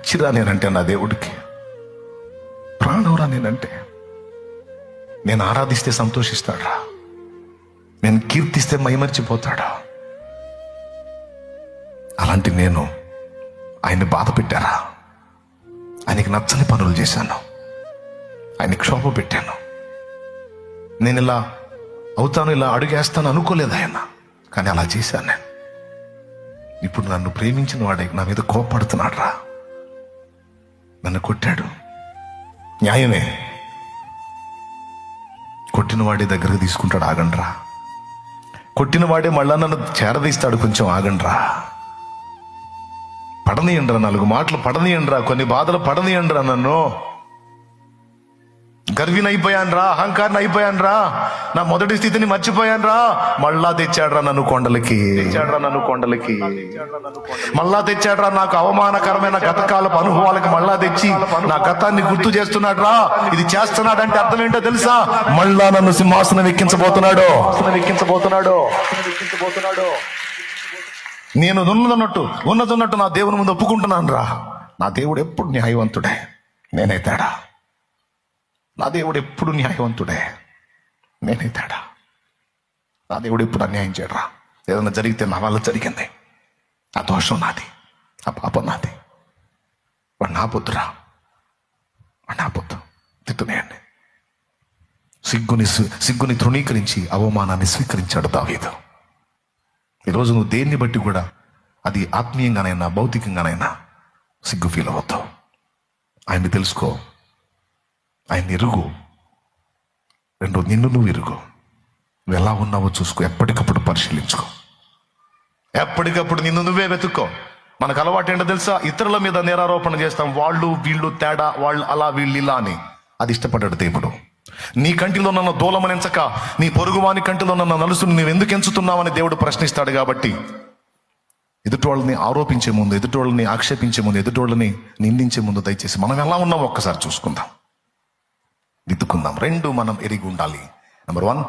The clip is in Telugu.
పిచ్చిరా నేనంటే నా దేవుడికి, ప్రాణంరా నేనంటే. నేను ఆరాధిస్తే సంతోషిస్తాడా, నేను కీర్తిస్తే మైమర్చిపోతాడా? అలాంటి నేను ఆయన్ని బాధ పెట్టారా? ఆయనకి నచ్చని పనులు చేశాను, ఆయనకి క్షోభ పెట్టాను. నేను ఇలా అవుతాను, ఇలా అడుగేస్తాను అనుకోలేదు ఆయన, కానీ అలా చేశాను నేను. ఇప్పుడు నన్ను ప్రేమించిన వాడే నా మీద కోపడుతున్నాడు రా, నన్ను కొట్టాడు, న్యాయమే. కొట్టిన వాడే దగ్గరకు తీసుకుంటాడు, ఆగండ్రా. కొట్టిన వాడే మళ్ళా నన్ను చేరదీస్తాడు, కొంచెం ఆగండ్రా. పడనీయండ్రా, 4 మాటలు పడనీయండ్రా, కొన్ని బాధలు పడనీయండ్రా. నన్ను గర్వినైపోయాన్రా, అహంకారిని అయిపోయాన్రా, నా మొదటి స్థితిని మర్చిపోయాన్రా. మళ్ళా తెచ్చాడ్రా నన్ను కొండలకి, మళ్ళా తెచ్చాడ్రా నాకు అవమానకరమైన గతకాలపు అనుభవాలకి మళ్ళా తెచ్చి నా గతాన్ని గుర్తు చేస్తున్నాడ్రా. ఇది చేస్తున్నాడంటే అర్థం ఏంటో తెలుసా? మళ్ళా నన్ను సింహాసనం ఎక్కించబోతున్నాడు. నేను ఉన్నదన్నట్టు నా దేవుని ముందు ఒప్పుకుంటున్నాను రా. నా దేవుడు ఎప్పుడు న్యాయవంతుడే, నేనే తేడా. నా దేవుడు ఎప్పుడు న్యాయవంతుడే, నేనే తేడా. నా దేవుడు ఎప్పుడు అన్యాయం చేయడరా. ఏదైనా జరిగితే నా వల్ల జరిగింది, ఆ దోషం నాది, ఆ పాపం నాది. వాడు నా పొద్దురా, వాడు నా పొద్దు. తిట్టునేయండి. సిగ్గుని తృణీకరించి అవమానాన్ని స్వీకరించాడు దావీదు. ఈరోజు నువ్వు దేన్ని బట్టి కూడా, అది ఆత్మీయంగానైనా భౌతికంగానైనా సిగ్గు ఫీల్ అవుతావు. ఆయన్ని తెలుసుకో, ఆయన్ని ఎరుగు. 2 నిన్ను నువ్వు ఎరుగు. నువ్వు ఎలా ఉన్నావో చూసుకో, ఎప్పటికప్పుడు పరిశీలించుకో, ఎప్పటికప్పుడు నిన్ను నువ్వే వెతుక్కో. మనకు అలవాటు ఏంటో తెలుసా? ఇతరుల మీద నేరారోపణ చేస్తాం. వాళ్ళు వీళ్ళు తేడా, వాళ్ళు అలా వీళ్ళు ఇలా అని. అది ఇష్టపడ్డాడు దేవుడు. నీ కంటిలో నన్ను దూలమనించక నీ పొరుగువాని కంటిలో నన్ను నలుసుని నువ్వు ఎందుకు ఎంచుతున్నావని దేవుడు ప్రశ్నిస్తాడు. కాబట్టి ఎదుటోళ్ళని ఆరోపించే ముందు, ఎదుటోళ్ళని ఆక్షేపించే ముందు, ఎదుటోళ్ళని నిందించే ముందు దయచేసి మనం ఎలా ఉన్నామో ఒక్కసారి చూసుకుందాం, దిద్దుకుందాం. 2 మనం ఎరిగి ఉండాలి. నెంబర్ 1